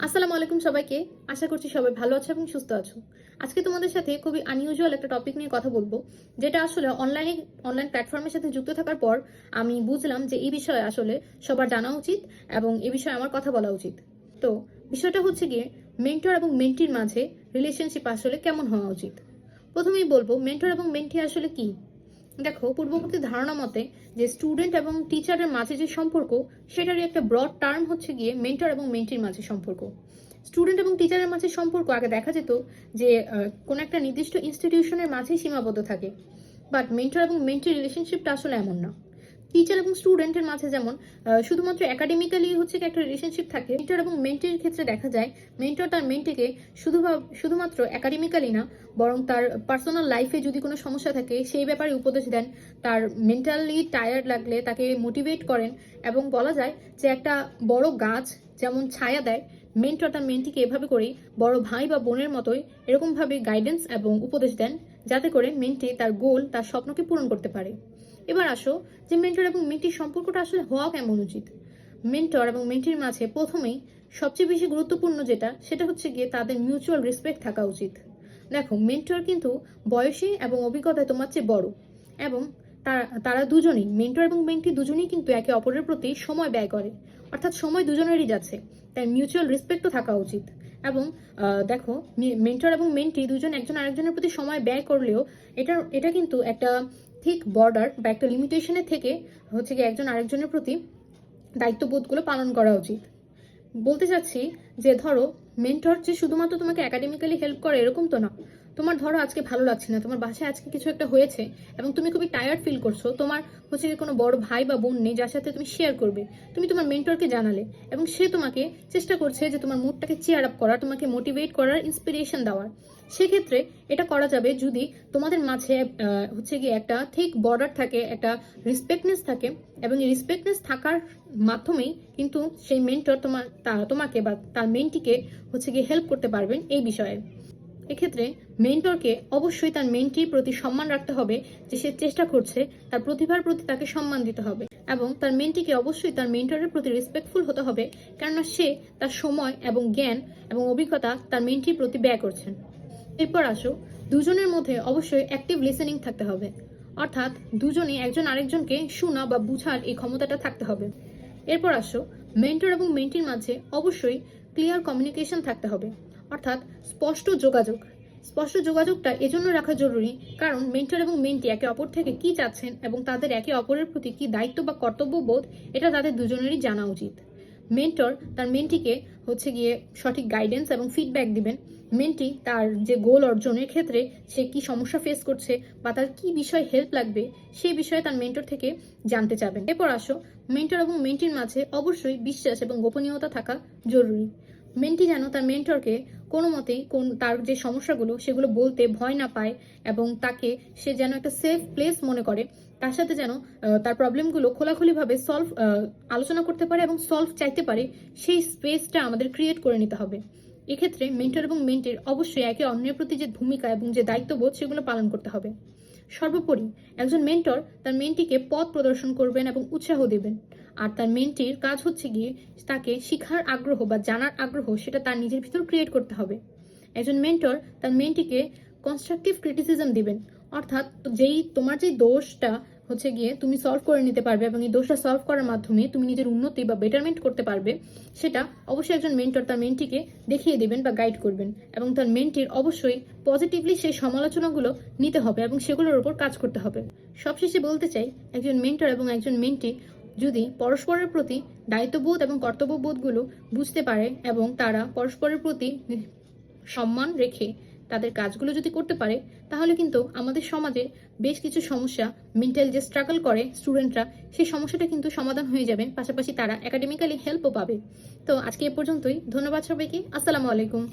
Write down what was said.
আসসালামু আলাইকুম সবাইকে। আশা করছি সবাই ভালো আছো এবং সুস্থ আছো। আজকে তোমাদের সাথে খুবই আনইউজুয়াল একটা টপিক নিয়ে কথা বলবো, যেটা আসলে অনলাইন প্ল্যাটফর্মের সাথে যুক্ত থাকার পর আমি বুঝলাম যে এই বিষয়ে আসলে সবার জানা উচিত এবং এই বিষয়ে আমার কথা বলা উচিত। তো বিষয়টা হচ্ছে গিয়ে মেন্টর এবং মেন্টির মাঝে রিলেশনশিপ আসলে কেমন হওয়া উচিত। প্রথমেই বলবো মেন্টর এবং মেন্টি আসলে কি। দেখো, পূর্ববর্তী ধারণা মতে যে স্টুডেন্ট এবং টিচারের মাঝে যে সম্পর্ক, সেটারই একটা ব্রড টার্ম হচ্ছে গিয়ে মেন্টর এবং মেন্টির মাঝে সম্পর্ক। স্টুডেন্ট এবং টিচারের মাঝে সম্পর্ক আগে দেখা যেত যে কোনো একটা নির্দিষ্ট ইনস্টিটিউশনের মাঝেই সীমাবদ্ধ থাকে, বাট মেন্টর এবং মেন্টির রিলেশনশিপটা আসলে এমন না। টিচার এবং স্টুডেন্টের মাঝে যেমন শুধুমাত্র একাডেমিক্যালি হচ্ছে একটা রিলেশনশিপ থাকে, মেন্টর এবং মেন্টির ক্ষেত্রে দেখা যায় মেন্টর তার মেন্টিকে শুধুমাত্র একাডেমিক্যালি না, বরং তার পার্সোনাল লাইফে যদি কোনো সমস্যা থাকে সেই ব্যাপারে উপদেশ দেন, তার মেন্টালি টায়ার্ড লাগলে তাকে মোটিভেট করেন, এবং বলা যায় যে একটা বড় গাছ যেমন ছায়া দেয়, মেন্টর তার মেন্টিকে এভাবে করেই বড় ভাই বা বোনের মতোই এরকমভাবে গাইডেন্স এবং উপদেশ দেন, যাতে করে মেন্টি তার গোল, তার স্বপ্নকে পূরণ করতে পারে। এবার আসো যে মেন্টর এবং মেন্টির সম্পর্কটা আসলে হওয়া কেমন উচিত। মেন্টর এবং মেন্টির মাঝে প্রথমেই সবচেয়ে বেশি গুরুত্বপূর্ণ সেটা হচ্ছে গিয়ে তাদের মিউচুয়াল রেসপেক্ট থাকা উচিত। দেখো, মেন্টর কিন্তু বয়সে এবং অভিজ্ঞতায় তোমার চেয়ে বড়, এবং তারা দুজনেই, মেন্টর এবং মেন্টি দুজনেই কিন্তু একে অপরের প্রতি সময় ব্যয় করে, অর্থাৎ সময় দুজনেরই যাচ্ছে, তাই মিউচুয়াল রেসপেক্টও থাকা উচিত। এবং দেখো, মেন্টর এবং মেন্টি দুজন একজন আরেকজনের প্রতি সময় ব্যয় করলেও এটা কিন্তু একটা ঠিক বর্ডার বা একটা লিমিটেশনের থেকে হচ্ছে কি একজন আরেকজনের প্রতি দায়িত্ববোধগুলো পালন করা উচিত। বলতে চাচ্ছি যে ধরো, মেন্টর যে শুধুমাত্র তোমাকে একাডেমিক্যালি হেল্প করে এরকম তো না। তোমার ধরো আজকে ভালো লাগছে না, তোমার বাসায় আজকে কিছু একটা হয়েছে এবং তুমি খুবই টায়ার্ড ফিল করছো, তোমার হচ্ছে কি কোনো বড় ভাই বা বোন নেই যার সাথে তুমি শেয়ার করবে, তুমি তোমার মেন্টরকে জানালে এবং সে তোমাকে চেষ্টা করছে যে তোমার মুডটাকে চেয়ার আপ করার, তোমাকে মোটিভেট করার, ইন্সপিরেশন দেওয়ার। সেক্ষেত্রে এটা করা যাবে যদি তোমাদের মাঝে হচ্ছে গিয়ে একটা ঠিক বর্ডার থাকে, একটা রেসপেক্টনেস থাকে, এবং এই রেসপেক্টনেস থাকার মাধ্যমেই কিন্তু সেই মেন্টর তোমাকে বা তার মেন্টিকে হচ্ছে গিয়ে হেল্প করতে পারবেন এই বিষয়ে। এক্ষেত্রে মেন্টরকে অবশ্যই তার মেন্টির প্রতি সম্মান রাখতে হবে, যে সে চেষ্টা করছে, তার প্রতিভার প্রতি তাকে সম্মান দিতে হবে, এবং তার মেন্টিকে অবশ্যই তার মেন্টরের প্রতি রেসপেক্টফুল হতে হবে, কেননা সে তার সময় এবং জ্ঞান এবং অভিজ্ঞতা তার মেন্টির প্রতি ব্যয় করছেন। এরপর আসো, দুজনের মধ্যে অবশ্যই অ্যাক্টিভ লিসেনিং থাকতে হবে, অর্থাৎ দুজনেই একজন আরেকজনকে শোনা বা বুঝার এই ক্ষমতাটা থাকতে হবে। এরপর আসো, মেন্টর এবং মেন্টির মাঝে অবশ্যই ক্লিয়ার কমিউনিকেশন থাকতে হবে, অর্থাৎ স্পষ্ট যোগাযোগ। স্পষ্ট যোগাযোগটা এজন্য রাখা জরুরি কারণ মেন্টর এবং মেন্টি একে অপর থেকে কি চাচ্ছেন এবং তাদের একে অপরের প্রতি কি দায়িত্ব বা কর্তব্যবোধ, এটা তাদের দুজনেরই জানা উচিত। মেন্টর তার মেন্টিকে হচ্ছে গিয়ে সঠিক গাইডেন্স এবং ফিডব্যাক দিবেন। মেন্টি তার যে গোল অর্জনের ক্ষেত্রে সে কি সমস্যা ফেস করছে বা তার কি বিষয়ে হেল্প লাগবে, সেই বিষয়ে তার মেন্টর থেকে জানতে চাবেন। এরপর আসো, মেন্টর এবং মেন্টির মাঝে অবশ্যই বিশ্বাস এবং গোপনীয়তা থাকা জরুরি। মেন্টি যেন তার মেন্টরকে কোনো মতেই তার যে সমস্যাগুলো সেগুলো বলতে ভয় না পায়, এবং তাকে সে যেন একটা সেফ প্লেস মনে করে, তার সাথে যেন তার প্রবলেমগুলো খোলাখুলিভাবে আলোচনা করতে পারে এবং সলভ চাইতে পারে, সেই স্পেসটা আমাদের ক্রিয়েট করে নিতে হবে। এক্ষেত্রে মেন্টর এবং মেন্টির অবশ্যই একে অন্যের প্রতি যে ভূমিকা এবং যে দায়িত্ববোধ সেগুলো পালন করতে হবে। সর্বোপরি একজন মেন্টর তার মেন্টিকে পথ প্রদর্শন করবেন এবং উৎসাহ দেবেন, আর তার মেন্টির কাজ হচ্ছে গিয়ে তাকে শিখার আগ্রহ বা জানার আগ্রহ সেটা তার নিজের ভিতর ক্রিয়েট করতে হবে। একজন মেন্টর তার মেন্টিকে কনস্ট্রাকটিভ ক্রিটিসিজম দিবেন, অর্থাৎ তোমার যেই দোষটা হচ্ছে গিয়ে তুমি সলভ করে নিতে পারবে এবং এই দোষটা সলভ করার মাধ্যমে তুমি নিজের উন্নতি বা বেটারমেন্ট করতে পারবে, সেটা অবশ্যই একজন মেন্টর তার মেন্টিকে দেখিয়ে দেবেন বা গাইড করবেন, এবং তার মেন্টির অবশ্যই পজিটিভলি সেই সমালোচনাগুলো নিতে হবে এবং সেগুলোর উপর কাজ করতে হবে। সবশেষে বলতে চাই, একজন মেন্টর এবং একজন মেন্টি যদি পরস্পরের প্রতি দায়িত্ববোধ এবং কর্তব্যবোধগুলো বুঝতে পারে এবং তারা পরস্পরের প্রতি সম্মান রেখে তাদের কাজগুলো যদি করতে পারে, তাহলে কিন্তু আমাদের সমাজে বেশ কিছু সমস্যা, মেন্টাল যে স্ট্রাগল করে স্টুডেন্টরা, সেই সমস্যাটা কিন্তু সমাধান হয়ে যাবে, পাশাপাশি তারা একাডেমিক্যালি হেল্পও পাবে। তো আজকে এ পর্যন্তই। ধন্যবাদ সবাইকে। আসসালামু আলাইকুম।